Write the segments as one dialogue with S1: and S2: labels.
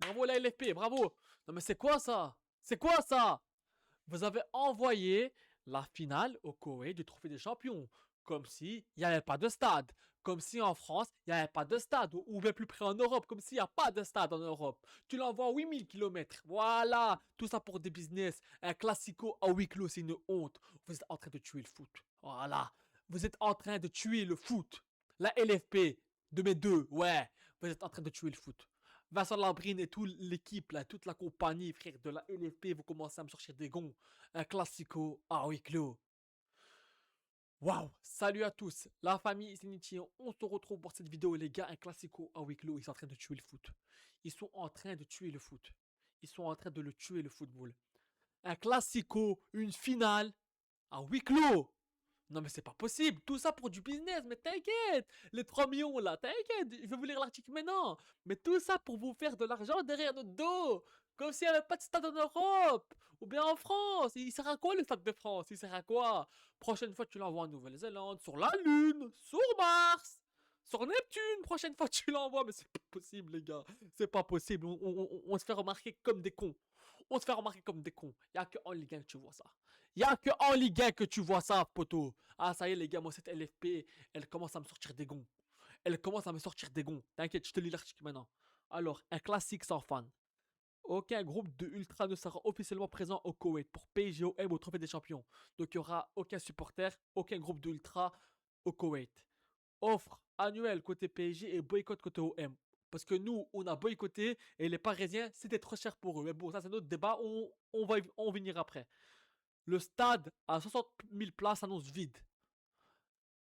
S1: Bravo la LFP, bravo. Non mais c'est quoi ça? C'est quoi ça? Vous avez envoyé la finale au Koweït du Trophée des Champions. Comme s'il n'y avait pas de stade. Comme si en France, il n'y avait pas de stade. Ou bien plus près en Europe. Comme s'il n'y a pas de stade en Europe. Tu l'envoies à 8000 km. Voilà. Tout ça pour des business. Un classico à huis clos, c'est une honte. Vous êtes en train de tuer le foot. Voilà. Vous êtes en train de tuer le foot. La LFP de mes deux. Ouais. Vous êtes en train de tuer le foot. Vincent Labrine et toute l'équipe, là, toute la compagnie, frère, de la LFP, vous commencez à me sortir des gonds. Un classico à huis clos. Waouh! Salut à tous, la famille Zeniti, on se retrouve pour cette vidéo, les gars. Un classico à huis clos, ils sont en train de tuer le foot. Ils sont en train de tuer le foot. Ils sont en train de le tuer, le football. Un classico, une finale à huis clos. Non mais c'est pas possible, tout ça pour du business, mais t'inquiète, les 3 millions là, t'inquiète, je vais vous lire l'article maintenant. Mais tout ça pour vous faire de l'argent derrière notre dos, comme s'il n'y avait pas de stade en Europe, ou bien en France. Il sert à quoi le stade de France? Il sert à quoi? Prochaine fois tu l'envoies en Nouvelle-Zélande, sur la Lune, sur Mars, sur Neptune, prochaine fois tu l'envoies, mais c'est pas possible les gars, c'est pas possible, on se fait remarquer comme des cons. On se fait remarquer comme des cons. Il n'y a que en Ligue 1 que tu vois ça. Il n'y a que en Ligue 1 que tu vois ça, poteau. Ah, ça y est, les gars, moi, cette LFP, elle commence à me sortir des gonds. Elle commence à me sortir des gonds. T'inquiète, je te lis l'article maintenant. Alors, un classique sans fan. Aucun groupe de ultra ne sera officiellement présent au Koweït pour PGOM au Trophée des Champions. Donc, il n'y aura aucun supporter, aucun groupe de ultra au Koweït. Offre annuelle côté PSG et boycott côté OM. Parce que nous, on a boycotté et les Parisiens, c'était trop cher pour eux. Mais bon, ça, c'est notre débat. On va venir après. Le stade à 60 000 places annonce vide.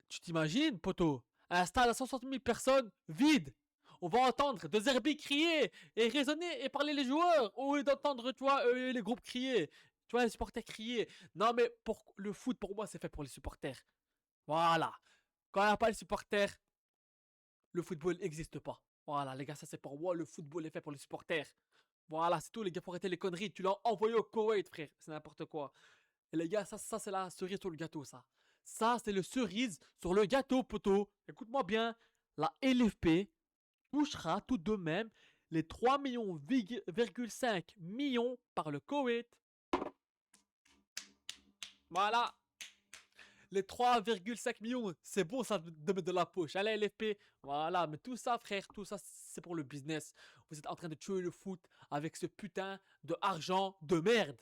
S1: Tu t'imagines, poto? Un stade à 60 000 personnes, vide. On va entendre De Zerbi crier et raisonner et parler les joueurs au lieu d'entendre, tu vois, les groupes crier. Tu vois, les supporters crier. Non, mais pour le foot, pour moi, c'est fait pour les supporters. Voilà. Quand il n'y a pas les supporters, le football n'existe pas. Voilà, les gars, ça c'est pour moi. Le football est fait pour les supporters. Voilà, c'est tout, les gars, faut arrêter les conneries. Tu l'as envoyé au Koweït, frère. C'est n'importe quoi. Et les gars, ça c'est la cerise sur le gâteau, ça. Ça, c'est le cerise sur le gâteau, poteau. Écoute-moi bien. La LFP touchera tout de même les 3,5 millions par le Koweït. Voilà. Les 3,5 millions, c'est bon ça de mettre de la poche. Allez, LFP. Voilà, mais tout ça, frère, tout ça, c'est pour le business. Vous êtes en train de tuer le foot avec ce putain de argent de merde.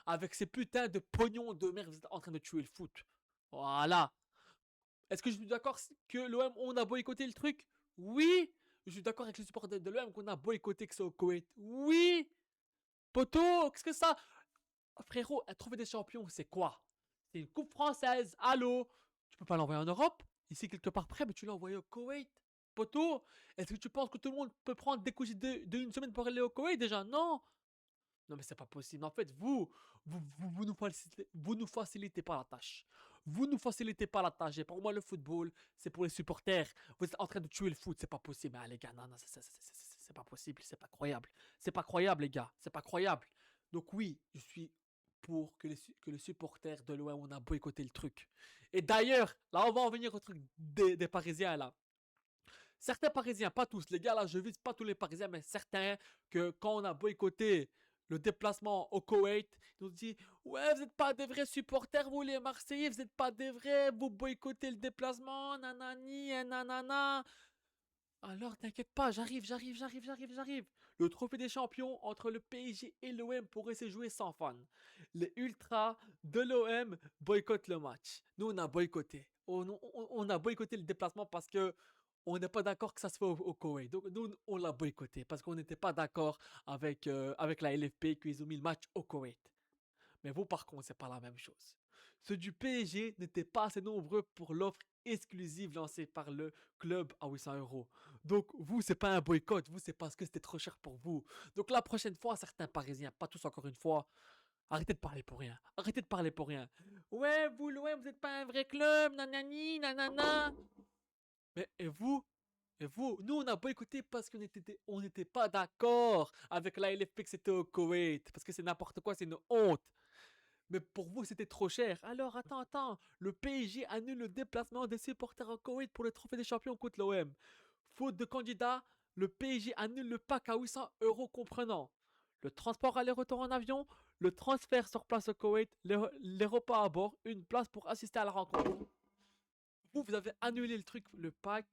S1: Avec ces putains de pognon de merde, vous êtes en train de tuer le foot. Voilà. Est-ce que je suis d'accord que l'OM, on a boycotté le truc? Oui. Je suis d'accord avec les supporters de l'OM qu'on a boycotté que c'est au Koweït. Oui. Poto, qu'est-ce que ça? Frérot, un trophée des champions, c'est quoi? C'est une coupe française. Allô? Tu peux pas l'envoyer en Europe? Ici, quelque part près, mais tu l'as envoyé au Koweït. Poto, est-ce que tu penses que tout le monde peut prendre des couches d'une semaine pour aller au Koweït déjà? Non. Non mais c'est pas possible. En fait, vous nous facilitez pas la tâche. Vous nous facilitez pas la tâche. Et pour moi, le football, c'est pour les supporters. Vous êtes en train de tuer le foot. C'est pas possible. Ah, les gars, non, non, c'est pas possible. C'est pas croyable. C'est pas croyable, les gars. C'est pas croyable. Donc oui, je suis pour que les supporters de l'OM, on a boycotté le truc. Et d'ailleurs, là, on va en venir au truc des Parisiens, là. Certains Parisiens, pas tous, les gars, là, je vise pas tous les Parisiens, mais certains, que quand on a boycotté le déplacement au Koweït, ils nous dit ouais, vous n'êtes pas des vrais supporters, vous les Marseillais, vous n'êtes pas des vrais, vous boycottez le déplacement, nanani, nanana. Alors t'inquiète pas, j'arrive. Le trophée des champions entre le PSG et l'OM pourrait se jouer sans fans. Les ultras de l'OM boycottent le match. Nous on a boycotté. On a boycotté le déplacement parce que on n'est pas d'accord que ça se fait au Koweït. Donc nous on l'a boycotté parce qu'on n'était pas d'accord avec la LFP qu'ils ont mis le match au Koweït. Mais vous, par contre, c'est pas la même chose. Ceux du PSG n'étaient pas assez nombreux pour l'offre exclusive lancée par le club à 800 euros. Donc, vous, c'est pas un boycott. Vous, c'est parce que c'était trop cher pour vous. Donc, la prochaine fois, certains Parisiens, pas tous encore une fois, arrêtez de parler pour rien. Arrêtez de parler pour rien. Ouais, vous, l'OM, vous n'êtes pas un vrai club, nanani, nanana. Mais, et vous? Et vous, nous on a boycotté parce on n'était pas d'accord avec la LFP que c'était au Koweït. Parce que c'est n'importe quoi, c'est une honte. Mais pour vous, c'était trop cher. Alors, attends. Le PSG annule le déplacement des supporters en Koweït pour le trophée des champions contre l'OM. Faute de candidats, Le PSG annule le pack à 800 € comprenant le transport aller-retour en avion, le transfert sur place au Koweït, les repas à bord, une place pour assister à la rencontre. Vous avez annulé le truc, le pack,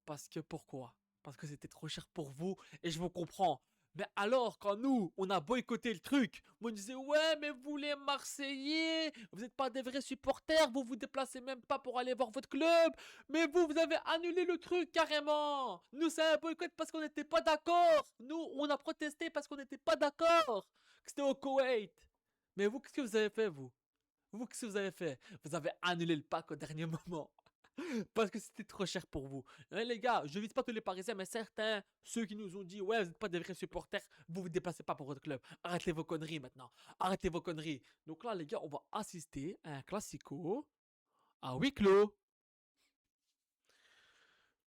S1: parce que pourquoi? Parce que c'était trop cher pour vous et je vous comprends. Mais alors, quand nous, on a boycotté le truc, on disait ouais, mais vous les Marseillais, vous n'êtes pas des vrais supporters, vous vous déplacez même pas pour aller voir votre club, mais vous avez annulé le truc carrément. Nous, c'est un boycott parce qu'on n'était pas d'accord. Nous, on a protesté parce qu'on n'était pas d'accord que c'était au Koweït. Mais vous, qu'est-ce que vous avez fait, vous? Vous, qu'est-ce que vous avez fait? Vous avez annulé le pack au dernier moment. Parce que c'était trop cher pour vous. Hein, les gars, je vise pas tous les Parisiens, mais certains, ceux qui nous ont dit, ouais, vous n'êtes pas des vrais supporters, vous vous déplacez pas pour votre club. Arrêtez vos conneries maintenant. Arrêtez vos conneries. Donc là, les gars, on va assister à un classico à huis clos.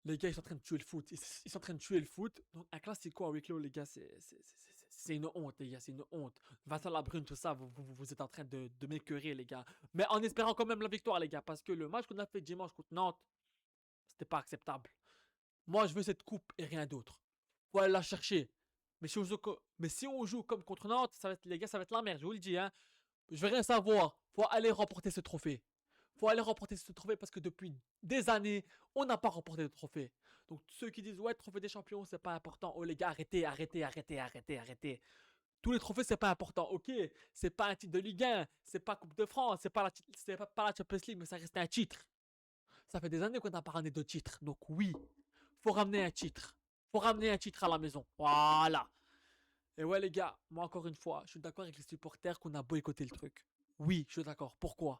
S1: Les gars, ils sont en train de tuer le foot. Ils sont en train de tuer le foot. Donc, un classico à huis clos, les gars, c'est une honte, les gars. C'est une honte. Vincent Labrune, tout ça, vous êtes en train de m'écœurer, les gars. Mais en espérant quand même la victoire, les gars. Parce que le match qu'on a fait dimanche contre Nantes, c'était pas acceptable. Moi, je veux cette coupe et rien d'autre. Faut aller la chercher. Mais si on joue comme contre Nantes, ça va être, les gars, ça va être la merde, je vous le dis. Hein. Je veux rien savoir. Faut aller remporter ce trophée. Faut aller remporter ce trophée parce que depuis des années, on n'a pas remporté de trophée. Donc ceux qui disent ouais, trophée des champions, c'est pas important. Oh les gars, arrêtez, arrêtez, arrêtez, arrêtez, arrêtez. Tous les trophées, c'est pas important. Ok, c'est pas un titre de Ligue 1, c'est pas Coupe de France, c'est pas la Champions League, mais ça reste un titre. Ça fait des années qu'on n'a pas ramené de titre. Donc oui, faut ramener un titre. Faut ramener un titre à la maison. Voilà. Et ouais les gars, moi encore une fois, je suis d'accord avec les supporters qu'on a boycotté le truc. Oui, je suis d'accord. Pourquoi?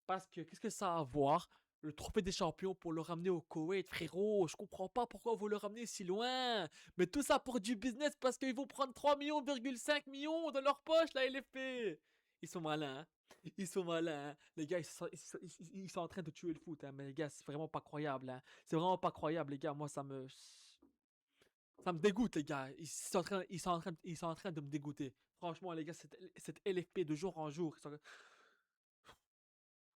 S1: Parce que qu'est-ce que ça a à voir le trophée des champions pour le ramener au Koweït, frérot? Je comprends pas pourquoi vous le ramenez si loin. Mais tout ça pour du business parce qu'ils vont prendre 3,5 millions dans leur poche, la LFP. Ils sont malins, hein. Ils sont malins, hein. Les gars, ils sont en train de tuer le foot, hein. Mais les gars, c'est vraiment pas croyable, hein. C'est vraiment pas croyable, les gars. Moi, ça me dégoûte, les gars. Ils sont en train de me dégoûter. Franchement, les gars, cette LFP de jour en jour.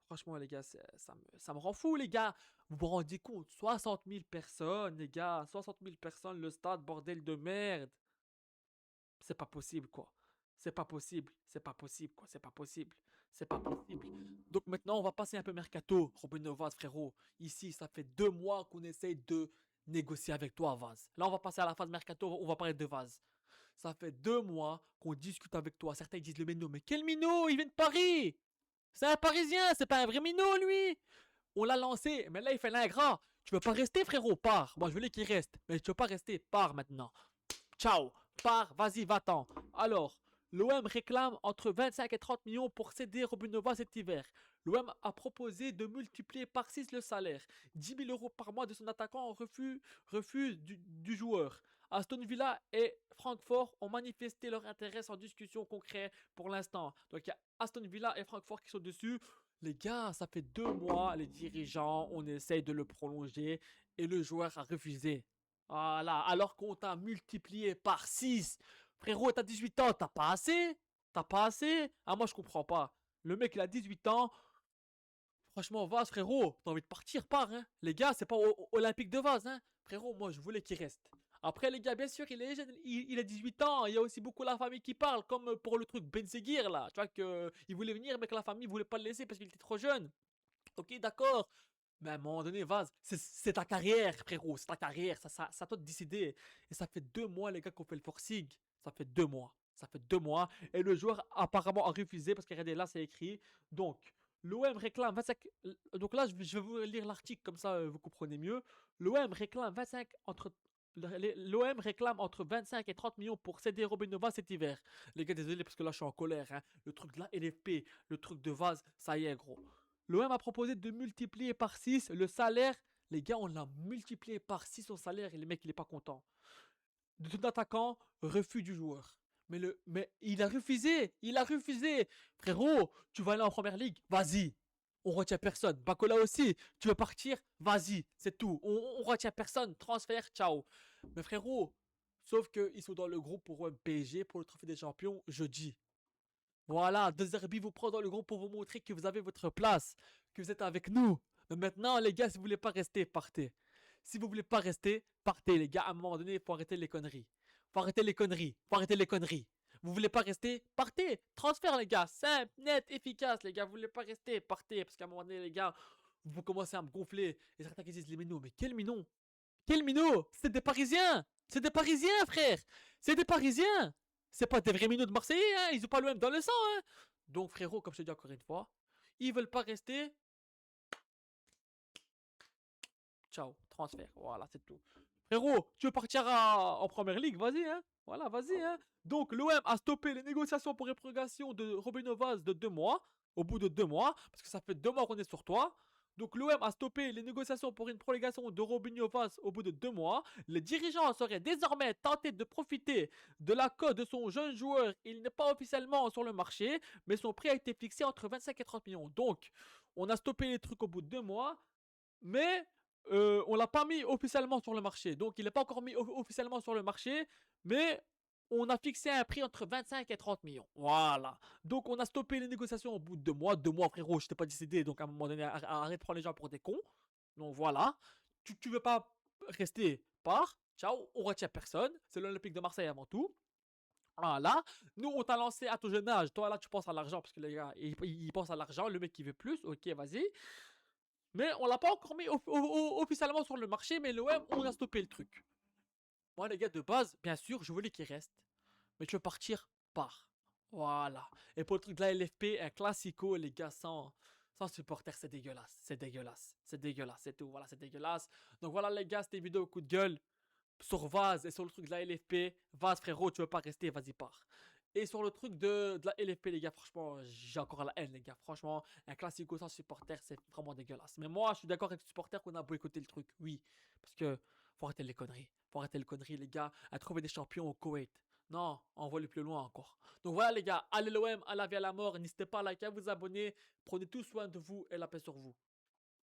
S1: Franchement, les gars, ça me rend fou, les gars. Vous vous rendez compte? 60 000 personnes, les gars. 60 000 personnes, le stade, bordel de merde. C'est pas possible, quoi. C'est pas possible. C'est pas possible, quoi. C'est pas possible. C'est pas possible. Donc maintenant, on va passer un peu mercato, Robin Novas, frérot. Ici, ça fait 2 mois qu'on essaye de négocier avec toi, Vaz. Là, on va passer à la phase mercato, on va parler de Vaz. Ça fait 2 mois qu'on discute avec toi. Certains disent le Mino, mais quel Mino? Il vient de Paris! C'est un Parisien, c'est pas un vrai minot, lui. On l'a lancé, mais là, il fait l'ingrat. Tu veux pas rester, frérot? Pars. Moi, je voulais qu'il reste, mais tu veux pas rester. Pars maintenant. Ciao. Pars, vas-y, va-t'en. Alors, l'OM réclame entre 25 et 30 millions pour céder Robin Nova cet hiver. L'OM a proposé de multiplier par 6 le salaire. 10 000 € par mois de son attaquant en refus du joueur. Aston Villa et Francfort ont manifesté leur intérêt sans discussion concrète pour l'instant. Donc il y a Aston Villa et Francfort qui sont dessus. Les gars, ça fait 2 mois, les dirigeants, on essaye de le prolonger et le joueur a refusé. Voilà, alors qu'on t'a multiplié par 6. Frérot, t'as 18 ans, t'as pas assez? T'as pas assez? Ah, moi je comprends pas. Le mec il a 18 ans. Franchement, Vaz, frérot, t'as envie de partir, pars, hein. Les gars, c'est pas Olympique de Vaz, hein. Frérot, moi je voulais qu'il reste. Après, les gars, bien sûr, il est jeune, il a 18 ans. Il y a aussi beaucoup la famille qui parle, comme pour le truc Benzegir là. Tu vois qu'il voulait venir, mais que la famille voulait pas le laisser parce qu'il était trop jeune. Ok, d'accord. Mais à un moment donné, Vaz, c'est ta carrière, frérot. C'est ta carrière. Ça doit te décider. Et ça fait 2 mois, les gars, qu'on fait le forcing. Ça fait 2 mois. Ça fait 2 mois. Et le joueur apparemment a refusé parce que regardez, là, c'est écrit. Donc, l'OM réclame 25. Donc là, je vais vous lire l'article, comme ça, vous comprenez mieux. L'OM réclame 25 entre. L'OM réclame entre 25 et 30 millions pour céder Robin Nova cet hiver. Les gars, désolé parce que là je suis en colère. Hein. Le truc de la LFP, le truc de Vaz, ça y est, gros. L'OM a proposé de multiplier par 6 le salaire. Les gars, on l'a multiplié par 6 son salaire et le mec, il est pas content. De tout attaquant, refus du joueur. Mais il a refusé. Il a refusé. Frérot, tu vas aller en première ligue? Vas-y. On retient personne. Bacola aussi. Tu veux partir? Vas-y. C'est tout. On retient personne. Transfert, ciao. Mais frérot, sauf qu'ils sont dans le groupe pour un PSG pour le trophée des champions jeudi. Voilà, De Zerbi vous prend dans le groupe pour vous montrer que vous avez votre place, que vous êtes avec nous. Mais maintenant, les gars, si vous voulez pas rester, partez. Si vous voulez pas rester, partez, les gars. À un moment donné, il faut arrêter les conneries. Faut arrêter les conneries. Faut arrêter les conneries. Vous voulez pas rester, partez. Transfert, les gars. Simple, net, efficace, les gars. Vous voulez pas rester, partez. Parce qu'à un moment donné, les gars, vous commencez à me gonfler. Et certains qui disent les minots. Mais quel minot? Quel minot? C'est des Parisiens. C'est des Parisiens, frère. C'est des Parisiens. C'est pas des vrais minots de Marseillais, hein. Ils ont pas le même dans le sang, hein. Donc, frérot, comme je te dis encore une fois, ils veulent pas rester. Ciao, transfert. Voilà, c'est tout. Frérot, tu veux partir en première ligue? Vas-y, hein. Voilà, vas-y, hein. Donc, l'OM a stoppé les négociations pour réprogramation de Robin Vaz de 2 mois. Au bout de 2 mois, parce que ça fait 2 mois qu'on est sur toi. Donc, l'OM a stoppé les négociations pour une prolongation de Robinho Vaz au bout de 2 mois. Les dirigeants seraient désormais tentés de profiter de l'accord de son jeune joueur. Il n'est pas officiellement sur le marché, mais son prix a été fixé entre 25 et 30 millions. Donc, on a stoppé les trucs au bout de 2 mois, mais on l'a pas mis officiellement sur le marché. Donc, il n'est pas encore mis officiellement sur le marché, mais on a fixé un prix entre 25 et 30 millions. Voilà. Donc, on a stoppé les négociations au bout de 2 mois. 2 mois, frérot, je t'ai pas décidé. Donc, à un moment donné, arrête de prendre les gens pour des cons. Donc, voilà. Tu veux pas rester, pars. Ciao, on retient personne. C'est l'Olympique de Marseille avant tout. Voilà. Nous, on t'a lancé à ton jeune âge. Toi, là, tu penses à l'argent parce que les gars, ils pensent à l'argent. Le mec qui veut plus, ok, vas-y. Mais on l'a pas encore mis officiellement sur le marché, mais l'OM, on a stoppé le truc. Moi, les gars, de base, bien sûr, je voulais qu'il reste. Mais tu veux partir, pars. Voilà. Et pour le truc de la LFP, un classico, les gars, sans supporters, c'est dégueulasse. C'est dégueulasse. C'est dégueulasse. C'est tout. Voilà, c'est dégueulasse. Donc voilà, les gars, c'était une vidéo coup de gueule sur Vaz et sur le truc de la LFP. Vaz, frérot, tu veux pas rester, vas-y, pars. Et sur le truc de la LFP, les gars, franchement, j'ai encore la haine, les gars. Franchement, un classico sans supporter, c'est vraiment dégueulasse. Mais moi, je suis d'accord avec les supporters qu'on a boycotté le truc, oui. Parce que faut arrêter les conneries. Faut arrêter les conneries, les gars. À trouver des champions au Koweït. Non, on va aller plus loin encore. Donc voilà, les gars, allez l'OM, à la vie à la mort. N'hésitez pas à liker, à vous abonner. Prenez tout soin de vous et la paix sur vous.